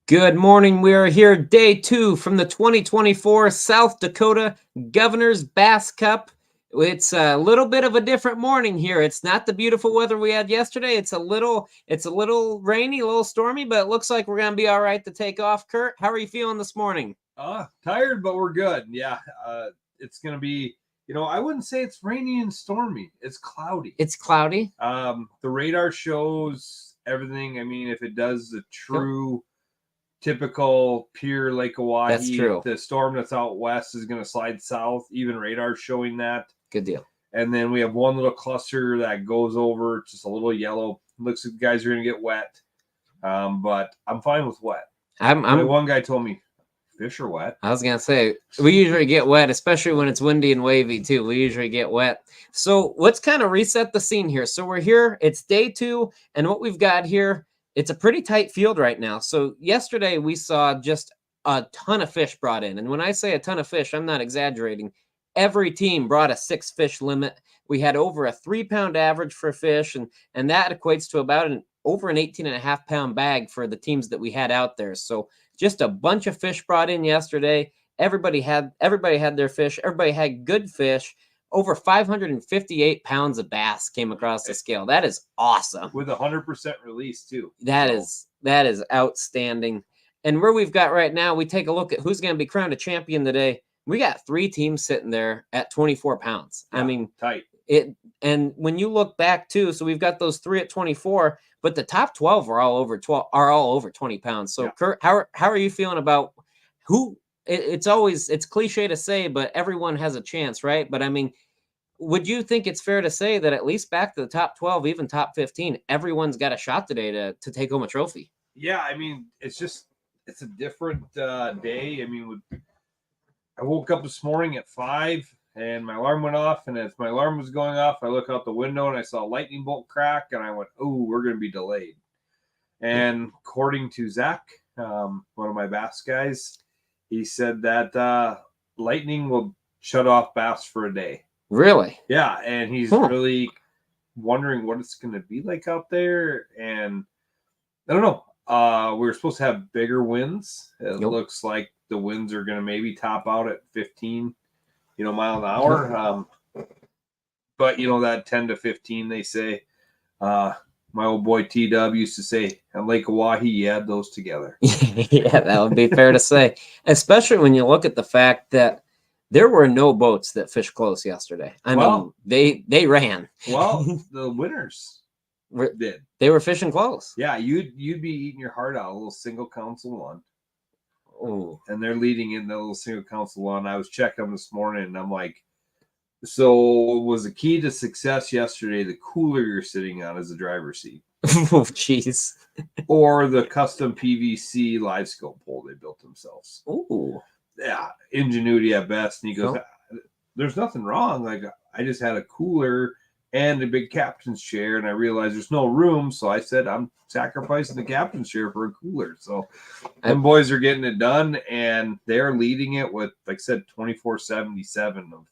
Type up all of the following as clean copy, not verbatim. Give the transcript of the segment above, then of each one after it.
Good morning. We are here day 2 from the 2024 South Dakota Governor's Bass Cup. It's a little bit of a different morning here. It's not the beautiful weather we had yesterday. It's a little rainy, a little stormy, but it looks like we're going to be all right to take off. Kurt, how are you feeling this morning? Tired, but we're good. Yeah, it's gonna be. I wouldn't say it's rainy and stormy. It's cloudy. It's cloudy. The radar shows everything. I mean, if it does the true, typical pure Lake Oahe, That's true. the storm that's out west is gonna slide south. Even radar showing that. Good deal. And then we have one little cluster that goes over, just a little yellow. Looks like guys are gonna get wet. But I'm fine with wet. One guy told me fish are wet. I was going to say, we usually get wet, especially when it's windy and wavy, too. We usually get wet. So let's kind of reset the scene here. So we're here. It's day 2, and what we've got here, it's a pretty tight field right now. So yesterday we saw just a ton of fish brought in. And when I say a ton of fish, I'm not exaggerating. Every team brought a 6-fish limit. We had over a 3-pound average for fish, and that equates to about over an 18.5-pound bag for the teams that we had out there. So just a bunch of fish brought in yesterday. Everybody had their fish. Everybody had good fish. Over 558 pounds of bass came across the scale. That is awesome. With 100% release too. That is outstanding. And where we've got right now, we take a look at who's going to be crowned a champion today. We got 3 teams sitting there at 24 pounds. Yeah, I mean, tight. And when you look back too, so we've got those 3 at 24, but the top 12 are all over 20 pounds. So yeah. Kurt, how are you feeling about who? It's cliche to say, but everyone has a chance, right? But I mean, would you think it's fair to say that at least back to the top 12, even top 15, everyone's got a shot today to take home a trophy? Yeah, I mean, it's a different day. I mean, I woke up this morning at 5. And my alarm went off, and as my alarm was going off, I look out the window and I saw a lightning bolt crack, and I went, "Oh, we're going to be delayed." And according to Zach, one of my bass guys, he said that lightning will shut off bass for a day. Really? Yeah, and he's really wondering what it's going to be like out there. And I don't know. We were supposed to have bigger winds. It looks like the winds are going to maybe top out at 15. Mile an hour. But that 10 to 15, they say. My old boy T-Dub used to say, at Lake Oahe, you add those together. Yeah, that would be fair to say. Especially when you look at the fact that there were no boats that fished close yesterday. I mean, they ran. Well, the winners did. They were fishing close. Yeah, you'd be eating your heart out. A little single council one. Oh, and they're leading in the little single council one. I was checking them this morning, and I'm like, so was the key to success yesterday the cooler you're sitting on as the driver's seat? Oh, jeez. Or the custom PVC live scope pole they built themselves? Ooh. Yeah, ingenuity at best. And he goes, there's nothing wrong. Like, I just had a cooler and a big captain's chair, and I realized there's no room, so I said I'm sacrificing the captain's chair for a cooler. So them boys are getting it done, and they're leading it with, like I said, 24.77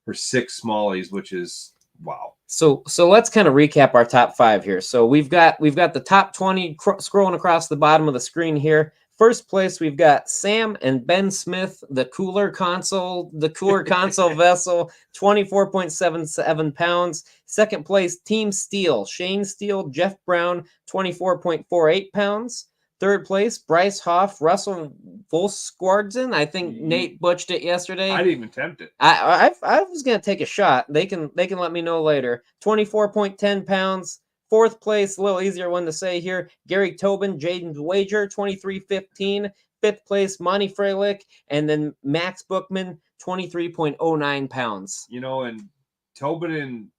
for 6 smallies, which is wow. So let's kind of recap our top 5 here. So we've got the top 20 scrolling across the bottom of the screen here. First place, we've got Sam and Ben Smith, the cooler console vessel, 24.77 pounds. Second place, Team Steel, Shane Steele, Jeff Brown, 24.48 pounds. Third place, Bryce Hoff, Russell Volskwartzen. I think Nate butched it yesterday. I didn't even attempt it. I was going to take a shot. They can let me know later. 24.10 pounds. Fourth place, a little easier one to say here, Gary Tobin, Jaden Wager, 23.15. Fifth place, Monty Freilich, and then Max Bookman, 23.09 pounds. And Tobin and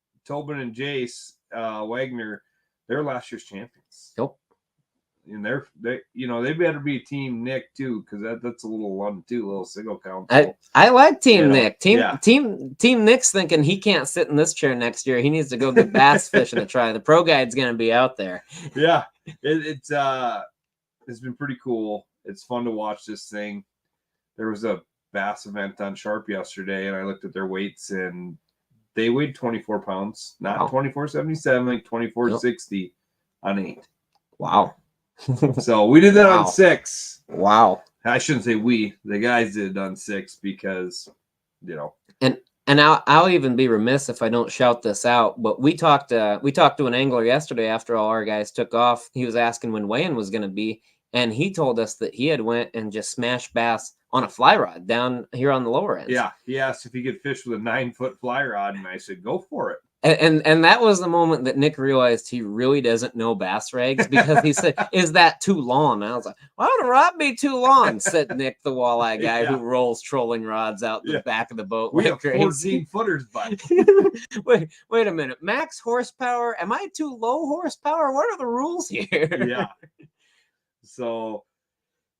Jace Wagner, they're last year's champions. Yep. And they better be Team Nick too, because that's a little one too, a little single count. I like Team Nick. Team Nick's thinking he can't sit in this chair next year. He needs to go get bass fishing to try. The pro guide's gonna be out there. Yeah, it's been pretty cool. It's fun to watch this thing. There was a bass event on Sharp yesterday, and I looked at their weights, and they weighed 24 pounds, not 24.77, like 24.60 on 8. Wow. So we did that Wow. on 6. Wow. I shouldn't say we. The guys did it on 6 because, you know. And I'll even be remiss if I don't shout this out. But we talked to an angler yesterday after all our guys took off. He was asking when weigh-in was going to be, and he told us that he had went and just smashed bass on a fly rod down here on the lower end. Yeah, he asked if he could fish with a 9-foot fly rod, and I said, go for it. And that was the moment that Nick realized he really doesn't know bass rags, because he said, "Is that too long?" And I was like, "Why would a rod be too long?" Said Nick, the walleye guy who rolls trolling rods out the back of the boat. We like have crazy. 14 footers, bud. Wait a minute. Max horsepower? Am I too low horsepower? What are the rules here? Yeah. So,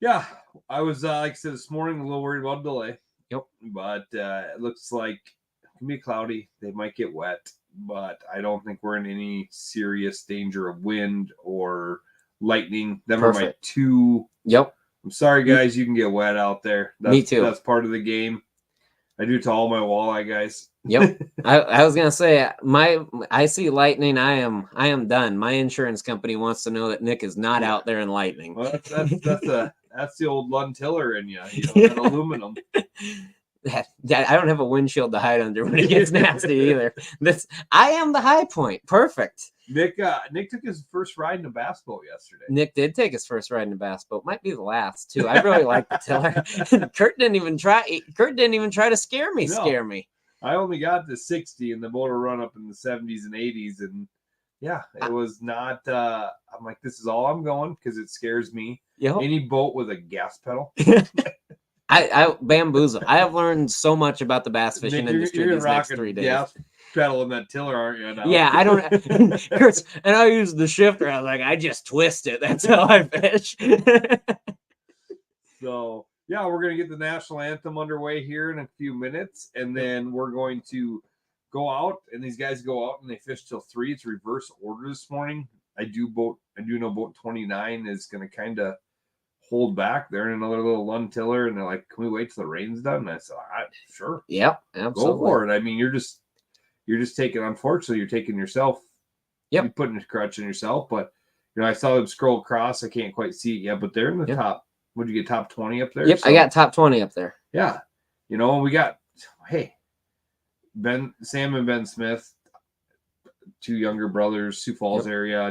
yeah, I was like I said this morning a little worried about delay. Yep. But it looks like it can be cloudy. They might get wet, but I don't think we're in any serious danger of wind or lightning. Them are my Perfect. 2. Yep. I'm sorry, guys. You can get wet out there. Me too. That's part of the game. I do to all my walleye guys. Yep. I was gonna say I see lightning. I am done. My insurance company wants to know that Nick is not out there in lightning. Well, that's the old Luntiller in you, that aluminum. I don't have a windshield to hide under when it gets nasty either. I am the high point. Perfect. Nick took his first ride in a bass boat yesterday. Nick did take his first ride in a bass boat. Might be the last too. I really like the tiller. Kurt didn't even try to scare me. I only got to 60 and the motor run up in the 70s and 80s, and yeah, it was not. I'm like, this is all I'm going because it scares me. Yep. Any boat with a gas pedal. I bamboozle. I have learned so much about the bass fishing Nick, industry you're these next 3 days. Gas pedal in that tiller, aren't you? Now? Yeah, I don't. Kurt's, and I use the shifter. I was like, I just twist it. That's how I fish. So yeah, we're gonna get the national anthem underway here in a few minutes, and then we're going to go out. And these guys go out and they fish till 3. It's reverse order this morning. I do know boat 29 is gonna kind of hold back. They're in another little Luntiller, and they're like, "Can we wait till the rain's done?" And I said, "Sure, Yep, absolutely. Go for it." I mean, you're just taking. Unfortunately, you're taking yourself. Yep. You're putting a crutch in yourself. But I saw them scroll across. I can't quite see it yet, but they're in the top. Would you get top 20 up there? Yep, so, I got top 20 up there. Yeah, and we got Sam and Ben Smith, 2 younger brothers, Sioux Falls area.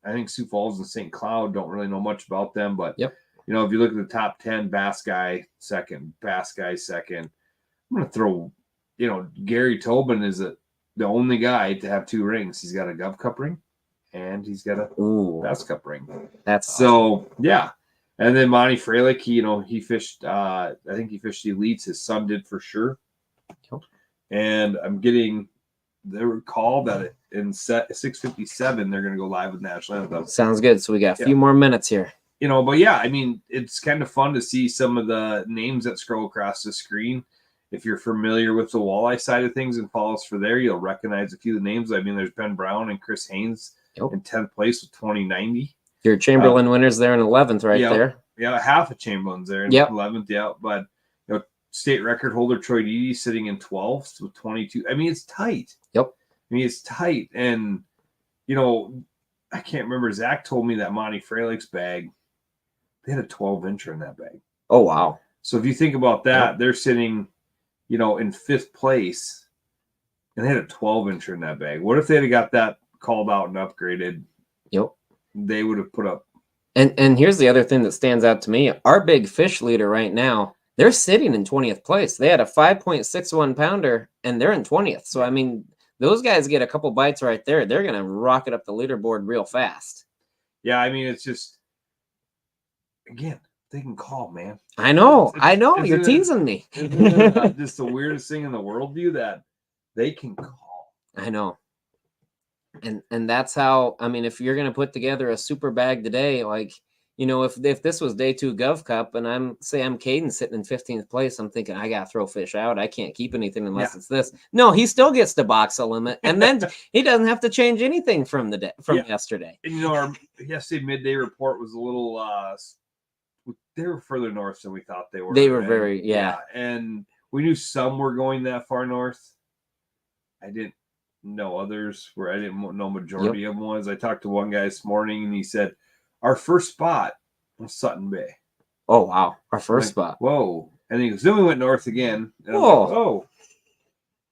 I think Sioux Falls and St. Cloud, don't really know much about them, but if you look at the top 10, Bass Guy second. I'm going to throw, Gary Tobin is the only guy to have 2 rings. He's got a Gov Cup ring and he's got a Bass Cup ring. That's so awesome. Yeah. And then Monty Freilich, he fished, I think he fished the elites. His son did for sure. And I'm getting the call that in set 6:57 they're going to go live with national anthem. Sounds good. So we got a few more minutes here. But yeah, I mean, it's kind of fun to see some of the names that scroll across the screen. If you're familiar with the walleye side of things and follow us for there, you'll recognize a few of the names. I mean, there's Ben Brown and Chris Haynes in 10th place with 2090. Your Chamberlain winners there in 11th there. Yeah, half of Chamberlain's there in 11th. Yeah, but state record holder Troy Deedy sitting in 12th with 22. I mean, it's tight. Yep. I mean, it's tight. And, I can't remember. Zach told me that Monty Freilich's bag, they had a 12-incher in that bag. Oh, wow. So if you think about that, they're sitting, in 5th place, and they had a 12-incher in that bag. What if they'd have got that called out and upgraded? Yep. They would have put up. And here's the other thing that stands out to me. Our big fish leader right now, they're sitting in 20th place. They had a 5.61 pounder, and they're in 20th. So, I mean, those guys get a couple bites right there. They're going to rocket up the leaderboard real fast. Yeah, I mean, it's just, again, they can call, man. I know. You're teasing me. Isn't it just the weirdest thing in the world, that they can call? I know. And that's how, I mean, if you're going to put together a super bag today, like, if this was day 2 Gov Cup and I'm Caden sitting in 15th place, I'm thinking I got to throw fish out. I can't keep anything unless it's this. No, he still gets to box a limit. And then he doesn't have to change anything from yesterday. And, our yesterday midday report was a little, they were further north than we thought they were. They were very, yeah. And we knew some were going that far north. I didn't know others I didn't know majority of them was. I talked to one guy this morning and he said, Our first spot was Sutton Bay. Oh wow, our I'm first like, spot. Whoa. And he goes, then we went north again. And I'm Whoa. like, oh,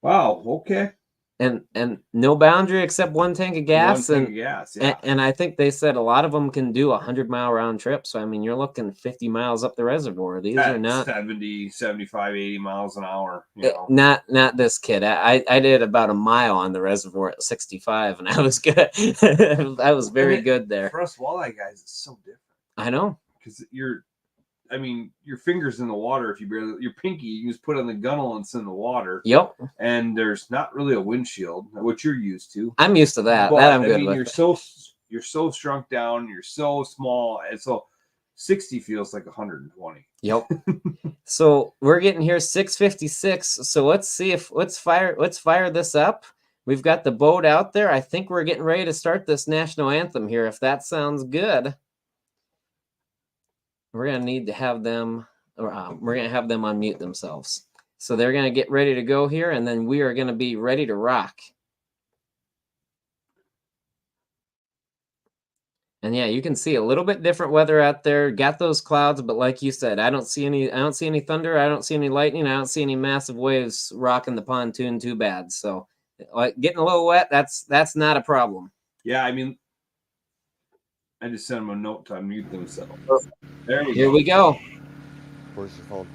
wow, okay. And no boundary except one tank of gas. One tank of gas, yeah. And I think they said a lot of them can do a 100-mile round trip. So I mean, you're looking 50 miles up the reservoir. These are At not 70, 75, 80 miles an hour. You know. not this kid. I did about a mile on the reservoir at 65, and I was good. I was very good there. For us walleye guys, it's so different. I know. Because your fingers in the water, if you barely, your pinky, you can just put on the gunnel and it's in the water. Yep. And there's not really a windshield, which you're used to. I'm used to that. But, that I'm good with. You're so shrunk down, you're so small, and so 60 feels like 120. Yep. So we're getting here 6:56. So let's fire this up. We've got the boat out there. I think we're getting ready to start this national anthem here. If that sounds good, we're gonna need to have them, we're gonna have them unmute themselves. So they're gonna get ready to go here, and then we are gonna be ready to rock. And yeah, you can see a little bit different weather out there. Got those clouds, but like you said, I don't see any thunder. I don't see any lightning. I don't see any massive waves rocking the pontoon too bad. So, like getting a little wet, that's not a problem. Yeah, I mean, I just sent them a note to unmute themselves. There you go. Here we go. Where's your phone?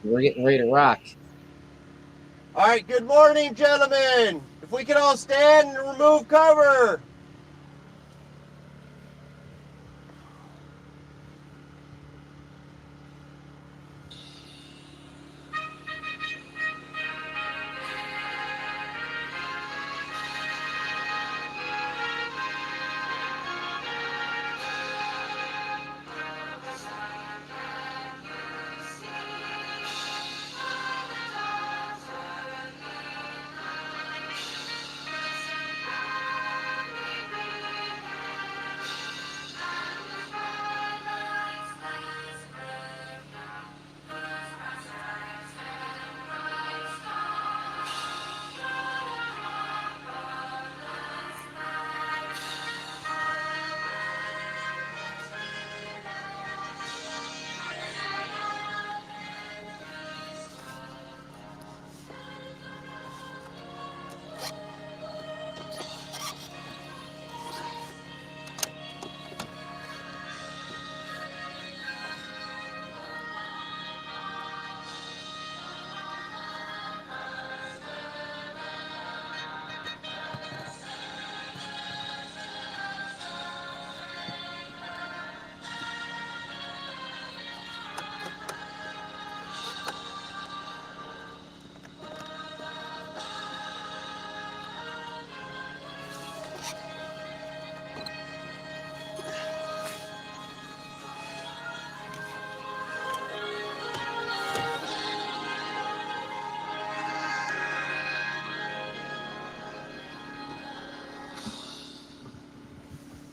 We're getting ready to rock. All right, good morning, gentlemen. If we can all stand and remove cover.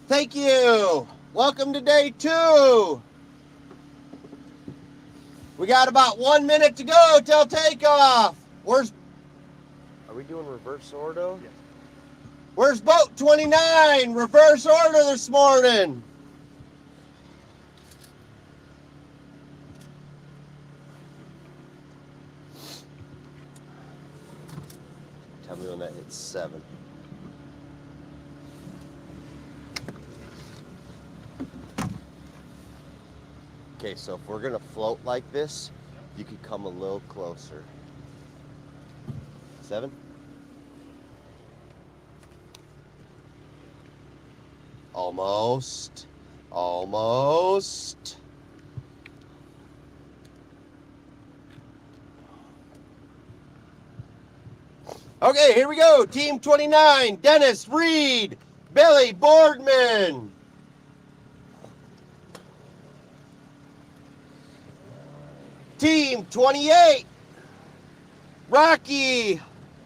Thank you. Welcome to day 2. We got about 1 minute to go till takeoff. Are we doing reverse order? Yes. Where's boat 29? Reverse order this morning. Tell me when that hits 7. Okay, so if we're gonna float like this, you could come a little closer. 7. Almost. Almost. Okay, here we go. Team 29, Dennis Reed, Billy Boardman. Team 28, Rocky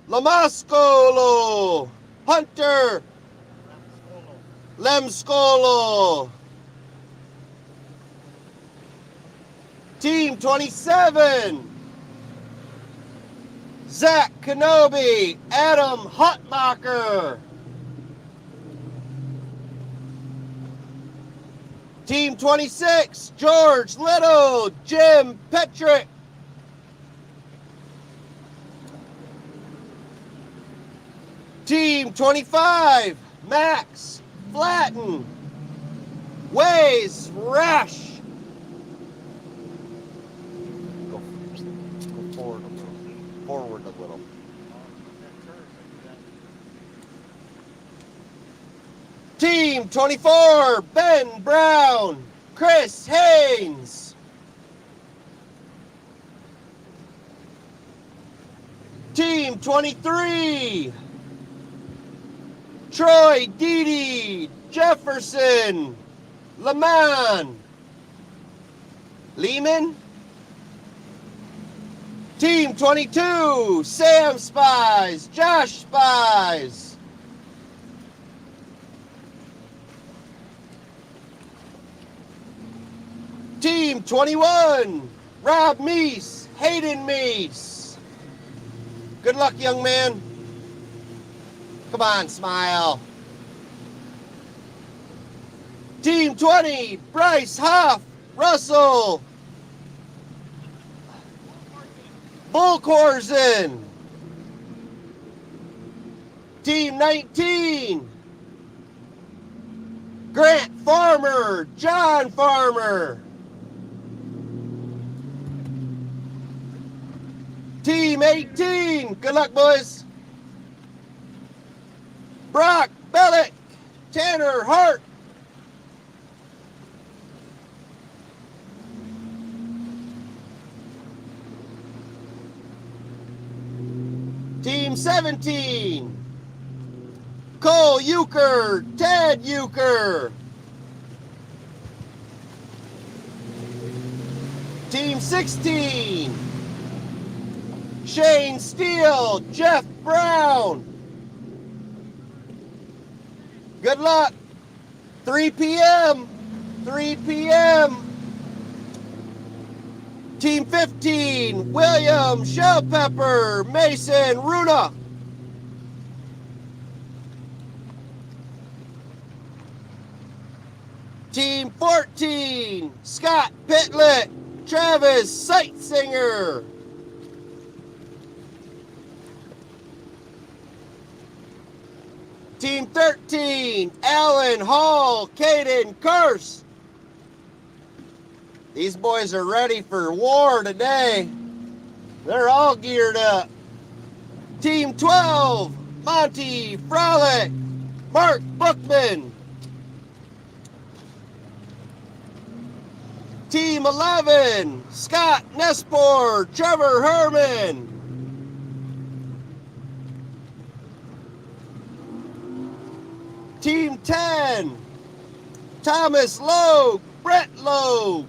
Lamascolo, Hunter Lemscolo. Team 27, Zach Kenobi, Adam Hutmacher. Team 26, George Little, Jim Petrick. Team 25, Max Flatten, Waze Rash. Go forward a little. Forward a little. Team 24, Ben Brown, Chris Haynes. Team 23, Troy Deedy, Jefferson, Leman, Lehman. Team 22, Sam Spies, Josh Spies. Team 21, Rob Meese, Hayden Meese. Good luck, young man. Come on, smile. Team 20, Bryce Huff, Russell, Bullkorzen. Team 19, Grant Farmer, John Farmer. Team 18, good luck, boys. Brock Bellick, Tanner Hart. Team 17, Cole Euchre, Ted Euchre. Team 16, Shane Steele, Jeff Brown. Good luck. 3 p.m. 3 p.m. Team 15, William Shellpepper, Mason Runa. Team 14, Scott Pitlet, Travis Sightsinger. Team 13, Alan Hall, Caden Curse. These boys are ready for war today. They're all geared up. Team 12, Monty Frolic, Mark Bookman. Team 11, Scott Nespor, Trevor Herman. Team 10, Thomas Logue, Brett Logue.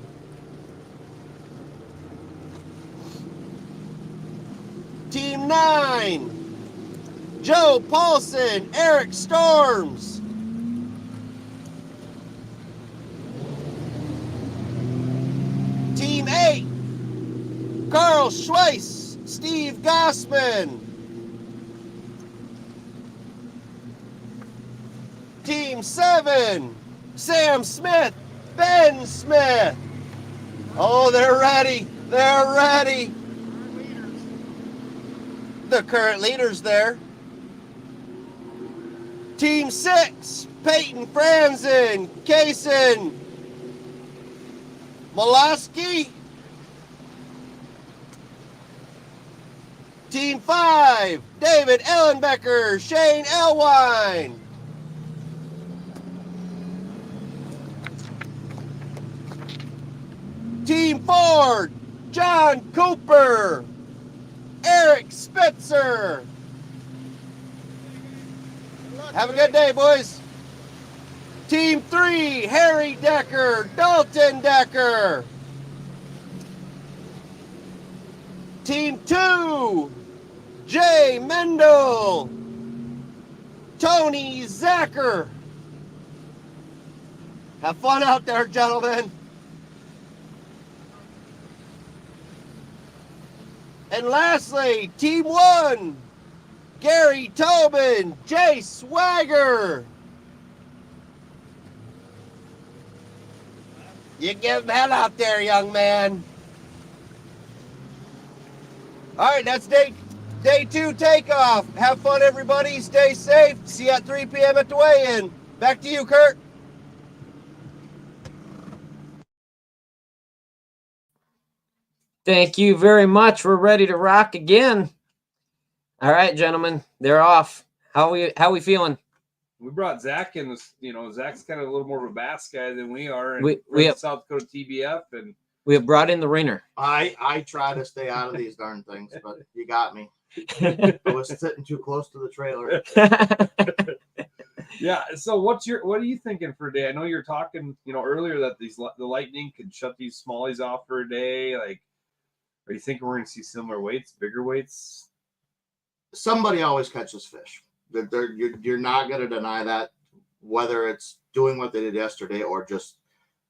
Team 9, Joe Paulson, Eric Storms. Team 8, Carl Schweiss, Steve Gossman. Team 7, Sam Smith, Ben Smith. Oh, they're ready. They're ready. The current leaders there. Team 6, Peyton Franzen, Kaysen Moloski. Team 5, David Ellenbecker, Shane Elwine. Team 4, John Cooper, Eric Spitzer. Have a good day, boys. Team 3, Harry Decker, Dalton Decker. Team 2, Jay Mendel, Tony Zacher. Have fun out there, gentlemen. And lastly, Team 1, Gary Tobin, Jay Swagger. You give him hell out there, young man. All right, that's day 2 takeoff. Have fun, everybody. Stay safe. See you at 3 p.m. at the weigh-in. Back to you, Kurt. Thank you very much. We're ready to rock again. All right, gentlemen, they're off. How we feeling? We brought Zach in. This, Zach's kind of a little more of a bass guy than we are. And We have South Dakota TBF, and we have brought in the ringer. I try to stay out of these darn things, but you got me. I was sitting too close to the trailer. yeah. So what are you thinking for a day? I know you're talking, earlier that the lightning could shut these smallies off for a day. Like, are you thinking we're going to see similar weights, bigger weights? Somebody always catches fish. You're not going to deny that, whether it's doing what they did yesterday or just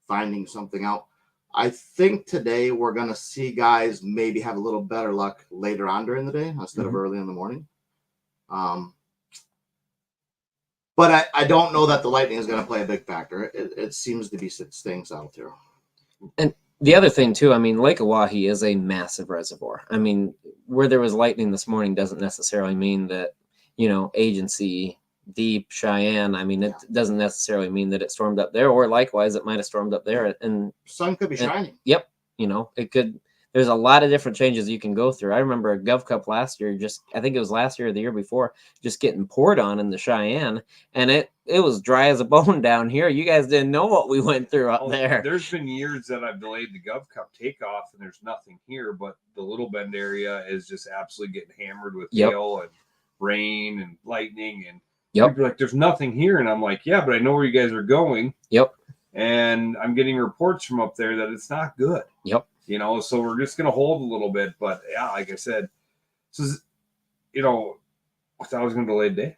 finding something out. I think today we're going to see guys maybe have a little better luck later on during the day instead of early in the morning. But I don't know that the lightning is going to play a big factor. It seems to be staying south here. And the other thing too, I mean, Lake Oahe is a massive reservoir. I mean, where there was lightning this morning doesn't necessarily mean that, Agency, Deep, Cheyenne. I mean, it doesn't necessarily mean that it stormed up there, or likewise, it might have stormed up there. And sun could be shining. Yep. It could. There's a lot of different changes you can go through. I remember a Gov Cup last year, I think it was last year or the year before, just getting poured on in the Cheyenne, and it was dry as a bone down here. You guys didn't know what we went through up there. There's been years that I've delayed the Gov Cup takeoff, and there's nothing here, but the Little Bend area is just absolutely getting hammered with hail and rain and lightning, and people are like, there's nothing here, and I'm like, yeah, but I know where you guys are going. And I'm getting reports from up there that it's not good. So we're just going to hold a little bit. But yeah, like I said, so, I thought I was going to delay the day.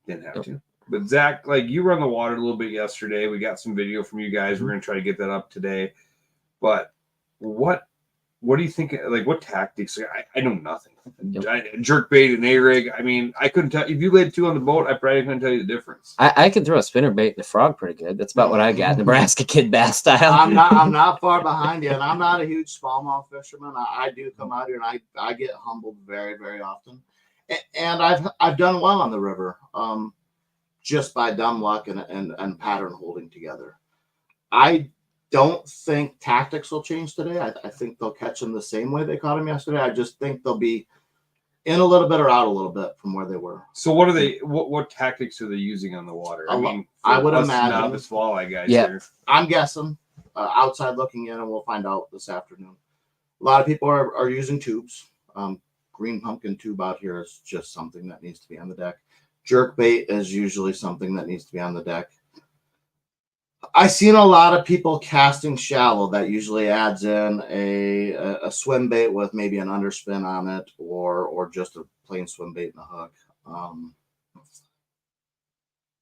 Didn't have to. But Zach, like, you run the water a little bit yesterday. We got some video from you guys. We're going to try to get that up today. But what do you think? Like, what tactics? I know nothing. Jerk bait and A-rig. I mean, I couldn't tell. If you laid 2 on the boat, I probably couldn't tell you the difference. I can throw a spinner bait and a frog pretty good. That's about what I got, Nebraska Kid Bass style. I'm not far behind you, and I'm not a huge smallmouth fisherman. I do come out here, and I get humbled very, very often. And I've done well on the river, just by dumb luck and pattern holding together. I don't think tactics will change today. I think they'll catch them the same way they caught them yesterday. I just think they'll be in a little bit or out a little bit from where they were. So what are they? What tactics are they using on the water? I mean, I would imagine novice walleye guys. Here. I'm guessing outside looking in, and we'll find out this afternoon. A lot of people are using tubes. Green pumpkin tube out here is just something that needs to be on the deck. Jerk bait is usually something that needs to be on the deck. I've seen a lot of people casting shallow. That usually adds in a swim bait with maybe an underspin on it, or just a plain swim bait and a hook.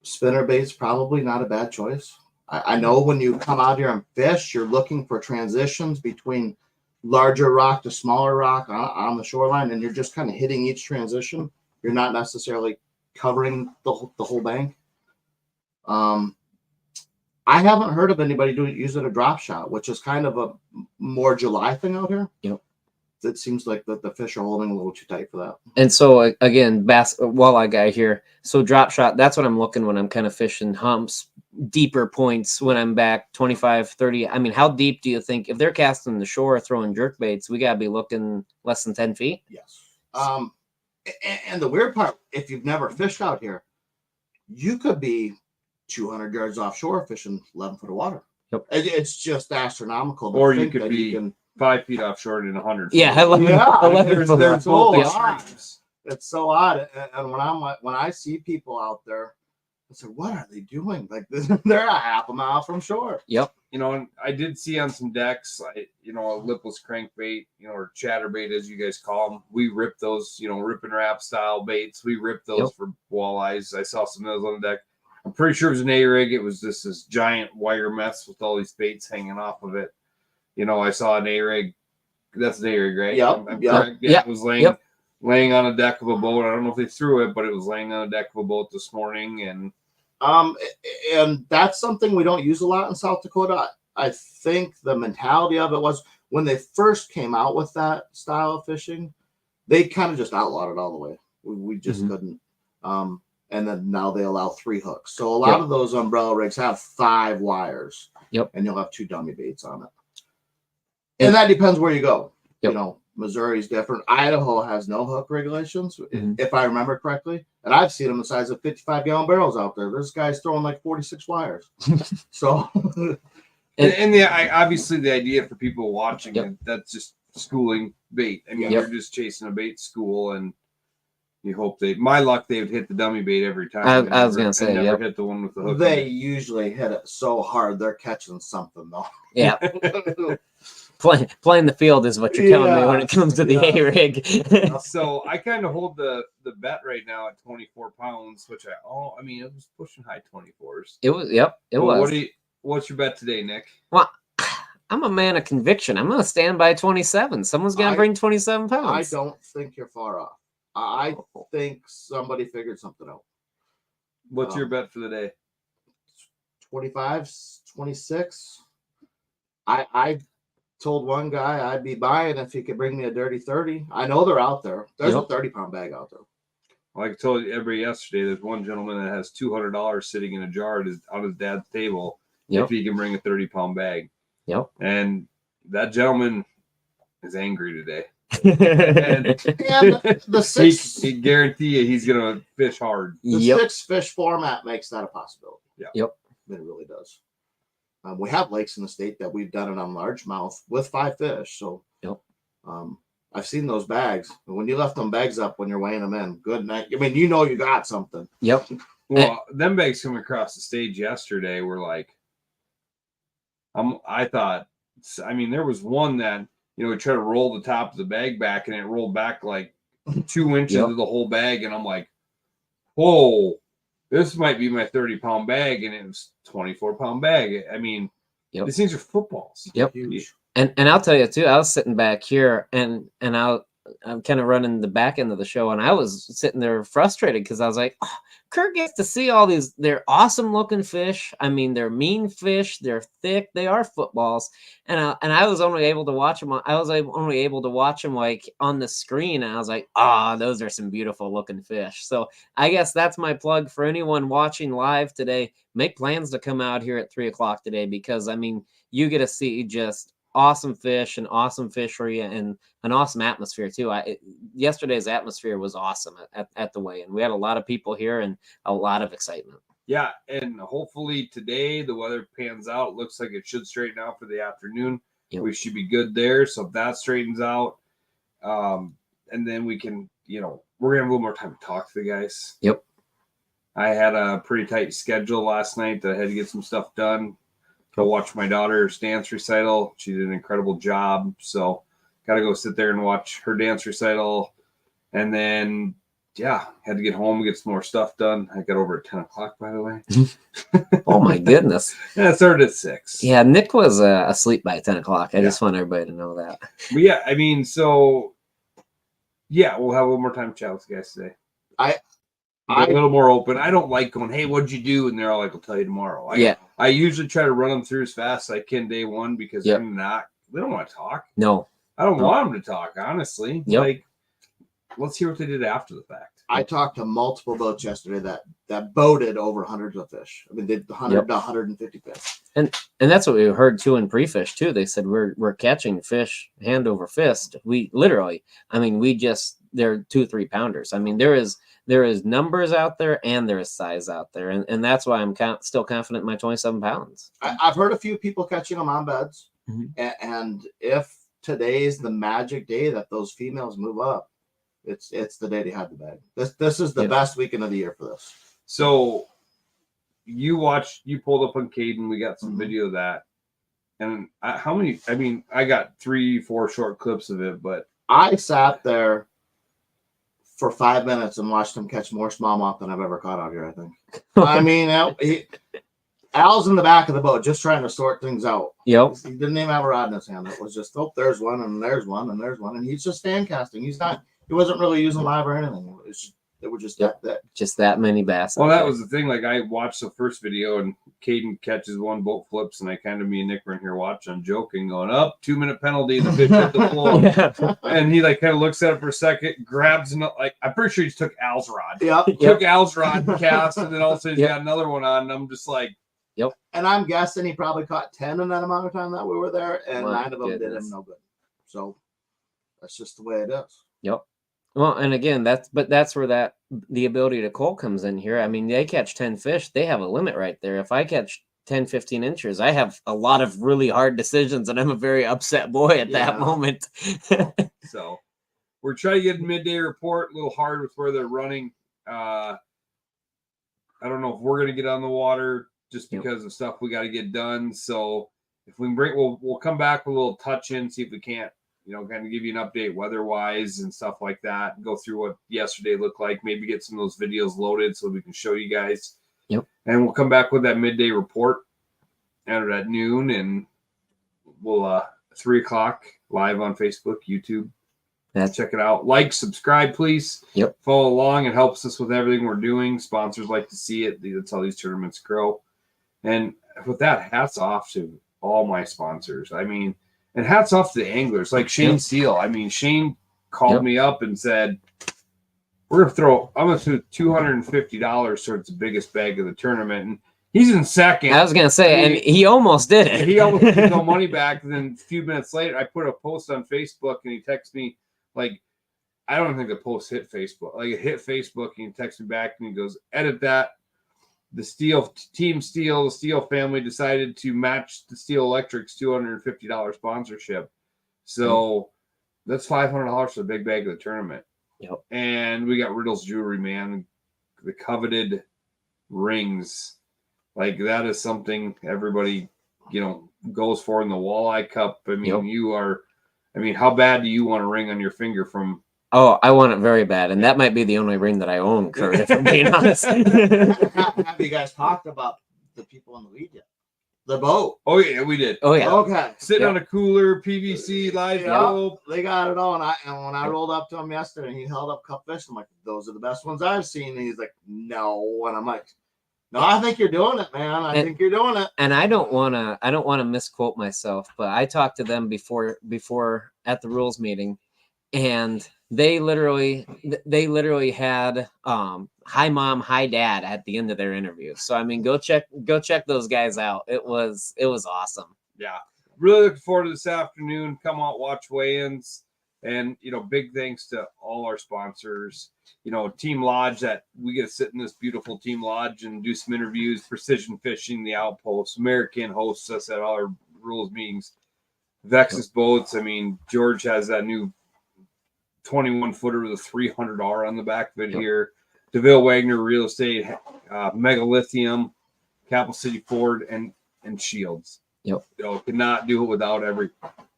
Spinner bait's probably not a bad choice. I know when you come out here and fish, you're looking for transitions between larger rock to smaller rock on the shoreline, and you're just kind of hitting each transition. You're not necessarily covering the whole bank. I haven't heard of anybody using a drop shot, which is kind of a more July thing out here. It seems like the fish are holding a little too tight for that. And so again, bass walleye guy here. So drop shot, that's what I'm looking when I'm kind of fishing humps, deeper points when I'm back 25, 30. I mean, how deep do you think, if they're casting the shore, throwing jerk baits, we got to be looking less than 10 feet? Yes. And the weird part, if you've never fished out here, you could be 200 yards offshore fishing 11 foot of water. It's just astronomical. Or you could be 5 feet offshore and 100. Yeah, I love there's both extremes. It's so odd. And when I see people out there, I say, what are they doing? Like, they're a half a mile from shore. And I did see on some decks, a lipless crankbait, or chatterbait, as you guys call them. We rip those, rip and wrap style baits. We rip those for walleyes. I saw some of those on the deck. I'm pretty sure it was an A-rig. It was just this giant wire mess with all these baits hanging off of it. I saw an A-rig. That's an A-rig, right? I'm correct. Yeah, it was laying on a deck of a boat. I don't know if they threw it, but it was laying on a deck of a boat this morning. And that's something we don't use a lot in South Dakota. I think the mentality of it was when they first came out with that style of fishing, they kind of just outlawed it all the way. We just couldn't. And then now they allow 3 hooks. So a lot of those umbrella rigs have 5 wires. Yep. And you'll have 2 dummy baits on it. And that depends where you go. Yep. You know, Missouri's different. Idaho has no hook regulations, Mhm. if I remember correctly. And I've seen them the size of 55-gallon barrels out there. There's guys throwing like 46 wires. So Obviously the idea for people watching Yep. it, that's just schooling bait. I mean, Yep. you're just chasing a bait school, and you hope my luck, they would hit the dummy bait every time. I was gonna say, and never yep. hit the one with the hook. they usually hit it so hard they're catching something though. Yeah. Playing the field is what you're telling me when it comes to the Yeah. A-rig. So I kind of hold the bet right now at 24 pounds, which it was pushing high 24s. It was, yep, it Well, was. what's your bet today, Nick? Well, I'm a man of conviction. I'm going to stand by 27. Someone's going to bring 27 I pounds. don't think you're far off. I think somebody figured something out. What's your bet for the day? 25, 26. I told one guy I'd be buying if he could bring me a dirty 30. I know they're out there. There's Yep. Oh, a 30-pound bag out there. Like I told everybody yesterday, there's one gentleman that has $200 sitting in a jar on his dad's table Yep. if he can bring a 30-pound bag. Yep. And that gentleman is angry today. And the six, He guarantee you he's gonna fish hard. the Yep. 6-fish format makes that a possibility. Yeah. Yep. It really does. We have lakes in the state that we've done it on largemouth with 5 fish. So Yep. I've seen those bags. And when you left them bags up when you're weighing them in, good night. I mean, you know you got something. Yep. Well, them bags coming across the stage yesterday were like, I thought, I mean, there was one that, we tried to roll the top of the bag back and it rolled back like 2 inches Yep. of the whole bag. And I'm like, whoa, this might be my 30-pound bag. And it was 24-pound bag. I mean, Yep. these things are footballs. Yep. Huge. And I'll tell you too, I was sitting back here and I'm kind of running the back end of the show, and I was sitting there frustrated because I was like, oh, Kurt gets to see all these, they're awesome looking fish. I mean, they're mean fish, they're thick, they are footballs. And I was only able to watch them. I was only able to watch them like on the screen. And I was like, those are some beautiful looking fish. So I guess that's my plug for anyone watching live today. Make plans to come out here at 3:00 today, because I mean, you get to see just awesome fish and awesome fishery and an awesome atmosphere too. Yesterday's atmosphere was awesome at the weigh-in. We had a lot of people here and a lot of excitement. Yeah, and hopefully today the weather pans out. Looks like it should straighten out for the afternoon. Yep. We should be good there. So if that straightens out, and then we can, we're gonna have a little more time to talk to the guys. Yep. I had a pretty tight schedule last night that I had to get some stuff done. Go watch my daughter's dance recital. She did an incredible job. So got to go sit there and watch her dance recital. And then, had to get home and get some more stuff done. I got over at 10:00, by the way. Oh my goodness. Yeah, it started at 6. Yeah, Nick was asleep by 10:00. I just want everybody to know that. But yeah, I mean, so we'll have a little more time to chat with you guys today. A little more open. I don't like going, hey, what'd you do? And they're all like, I'll tell you tomorrow. I usually try to run them through as fast as I can day one, because they don't want to talk. No. I don't want them to talk, honestly. Yep. Like, let's hear what they did after the fact. I talked to multiple boats yesterday that boated over hundreds of fish. I mean, they did 100 to 150 fish. And that's what we heard too in pre-fish too. They said we're catching fish hand over fist. We literally, I mean, they're 2-3 pounders. I mean, there is numbers out there and there is size out there. And that's why I'm still confident in my 27 pounds. I've heard a few people catching them on beds. Mhm. And if today's the magic day that those females move up, it's the day they had the bag. This is the best weekend of the year for this. So you pulled up on Caden. We got some video of that. And I got 3-4 short clips of it, but I sat there for 5 minutes and watched him catch more smallmouth than I've ever caught out here, I think. I mean, Al's in the back of the boat just trying to sort things out. Yep. He didn't even have a rod in his hand. It was just, there's one, and there's one, and there's one. And he's just stand casting. He wasn't really using live or anything. They were just Yep. that. Just that many bass. Well, out that there. was the thing. Like I watched the first video and Caden catches one, boat flips, and I kind of me and Nick were in here watching, joking, going up 2-minute penalty. The fish hit the floor, Yeah. and he like kind of looks at it for a second, grabs like I'm pretty sure he took Al's rod. Yep. Yep. Took Al's rod, cast, and then all of a sudden he's Yep. got another one on. And I'm just like, And I'm guessing he probably caught 10 in that amount of time that we were there, and My 9 of them did goodness. him no good. So that's just the way it is. Well, and again, that's where the ability to cull comes in here. I mean, they catch 10 fish, they have a limit right there. If I catch 10, 15 inches, I have a lot of really hard decisions, and I'm a very upset boy at that Yeah. moment. so we're trying to get a midday report. A little hard with where they're running. I don't know if we're gonna get on the water just Yep. because of stuff we got to get done. So if we can bring, we'll come back with a little touch in, see if we can't, kind of give you an update weather wise and stuff like that. Go through what yesterday looked like. Maybe get some of those videos loaded so we can show you guys. Yep. And we'll come back with that midday report at noon, and we'll 3:00 live on Facebook, YouTube. Check it out. Like, subscribe, please. Yep. Follow along. It helps us with everything we're doing. Sponsors like to see it. That's how these tournaments grow. And with that, hats off to all my sponsors. I mean, and hats off to the anglers like Shane Yep. Steele. I mean, Shane called Yep. me up and said, I'm going to throw $250 towards the biggest bag of the tournament. And he's in second. I was gonna say, and he almost did it. He almost gets no money back. And then a few minutes later, I put a post on Facebook, and he texts me like, I don't think the post hit Facebook. Like it hit Facebook, and he texts me back, and he goes, "Edit that. The Team Steel, the Steel family decided to match the Steel Electric's $250 sponsorship. So that's $500 for the big bag of the tournament." Yep. And we got Riddle's Jewelry, man. The coveted rings. Like that is something everybody, goes for in the Walleye Cup. I mean, Yep. how bad do you want a ring on your finger from? Oh, I want it very bad, and that might be the only ring that I own, Kurt, if I'm being honest. Have you guys talked about the people in the lead yet? The boat. Oh yeah, we did. Oh yeah. Okay. Sitting Yep. on a cooler, PVC, live Yeah. rope. They got it all. And when I rolled up to him yesterday, and he held up cup fish, I'm like, "Those are the best ones I've seen." And he's like, "No." And I'm like, "No, I think you're doing it, man. I think you're doing it." And I don't want to misquote myself, but I talked to them before at the rules meeting, and they literally had hi mom, hi dad at the end of their interview. So I mean, go check those guys out. It was awesome. Yeah. Really looking forward to this afternoon. Come out, watch weigh-ins. And, big thanks to all our sponsors. Team Lodge, that we get to sit in this beautiful Team Lodge and do some interviews. Precision Fishing, the Outpost. American hosts us at all our rules meetings. Vexus Boats. I mean, George has that new 21-footer with a 300R on the back of it here. DeVille Wagner Real Estate, Megalithium, Capital City Ford, and Shields. Yep. Could not do it without every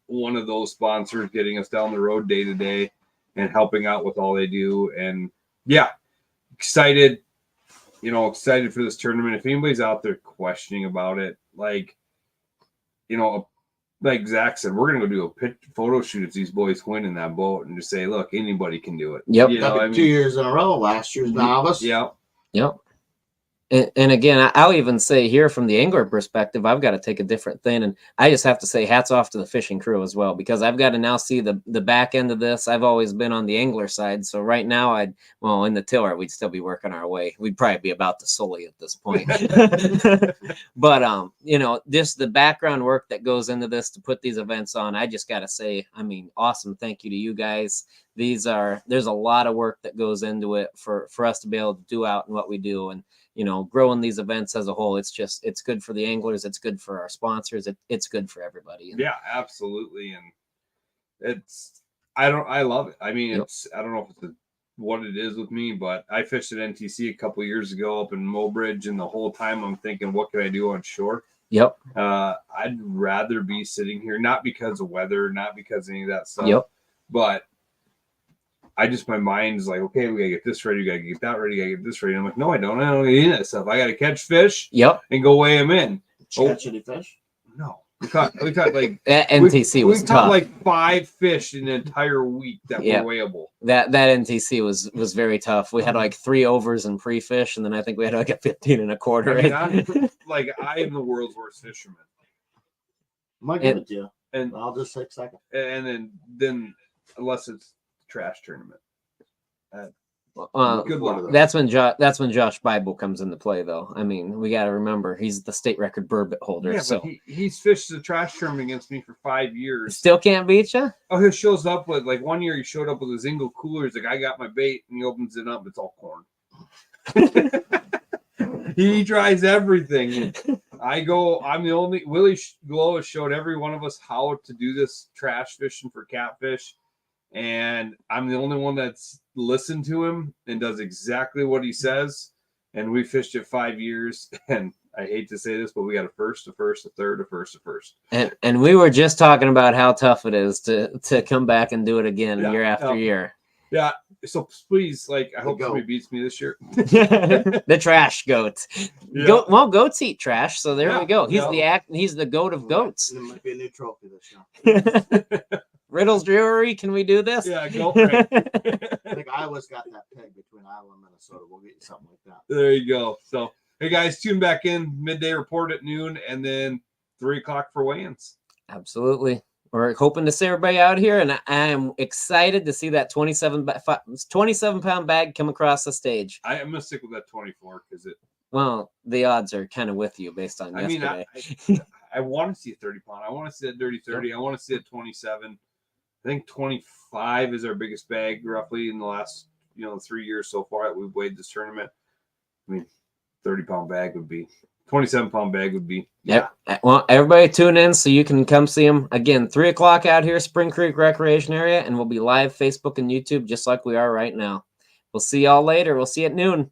one of those sponsors getting us down the road day to day and helping out with all they do. And yeah, excited for this tournament. If anybody's out there questioning about it, like Zach said, we're gonna go do a photo shoot if these boys win in that boat and just say, look, anybody can do it. Yep. That'd be 2 years in a row. Last year's novice. Yeah. Yep. And again, I'll even say here from the angler perspective, I've got to take a different thing. And I just have to say hats off to the fishing crew as well, because I've got to now see the back end of this. I've always been on the angler side. So right now in the tiller, we'd still be working our way. We'd probably be about the Sully at this point. But, just the background work that goes into this to put these events on, I just got to say, I mean, awesome. Thank you to you guys. There's a lot of work that goes into it for us to be able to do out and what we do. And, growing these events as a whole, it's good for the anglers. It's good for our sponsors. It's good for everybody. Yeah, absolutely. And I love it. I mean, I don't know if it's what it is with me, but I fished at NTC a couple of years ago up in Mobridge, and the whole time I'm thinking, what can I do on shore? Yep. I'd rather be sitting here, not because of weather, not because of any of that stuff. Yep. But my mind is like, okay, we gotta get this ready, we gotta get that ready, we gotta get this ready. I'm like, no, I don't need that stuff. I gotta catch fish. Yep. And go weigh them in. Did you catch any fish? No. We caught like That NTC was we tough. caught like 5 fish in an entire week that Yeah. were weighable. That NTC was very tough. We had like 3 overs and pre-fish, and then I think we had like a 15 and a quarter. I mean, I am the world's worst fisherman. I might give it to you. And I'll just take second. and then unless it's trash tournament. Good luck. That's when Josh Bible comes into play, though. I mean, we got to remember he's the state record burbot holder. Yeah, so but he's fished the trash tournament against me for 5 years. still can't beat you. Oh, he shows up with like 1 year he showed up with a Zingo cooler. He's like, I got my bait, and he opens it up, it's all corn. He tries everything. I'm the only Willie Glow has showed every one of us how to do this trash fishing for catfish. And I'm the only one that's listened to him and does exactly what he says. And we fished it 5 years. And I hate to say this, but we got a first, a first, a third, a first, a first. And we were just talking about how tough it is to come back and do it again year after year. Yeah. So please, I hope goat. somebody beats me this year. The trash goat. Yeah. Goats eat trash, so there we go. He's the goat of goats. There might be a new trophy this year. Riddles Brewery, can we do this? Yeah, go for it. I think Iowa's got that peg between Iowa and Minnesota. We'll get you something like that. There you go. So, hey guys, tune back in. Midday report at noon, and then 3 o'clock for weigh-ins. Absolutely. We're hoping to see everybody out here, and I'm excited to see that 27-pound bag come across the stage. I'm gonna stick with that 24 because Well, the odds are kind of with you based on I mean, yesterday. I want to see a 30-pound. I want to see that dirty 30. I want to see a 27. I think 25 is our biggest bag roughly in the last 3 years so far that we've weighed this tournament. I mean, 30-pound bag would be 27-pound bag would be. Yep. Well, everybody tune in so you can come see them again. 3 o'clock out here, Spring Creek Recreation Area, and we'll be live Facebook and YouTube just like we are right now. We'll see y'all later. We'll see you at noon.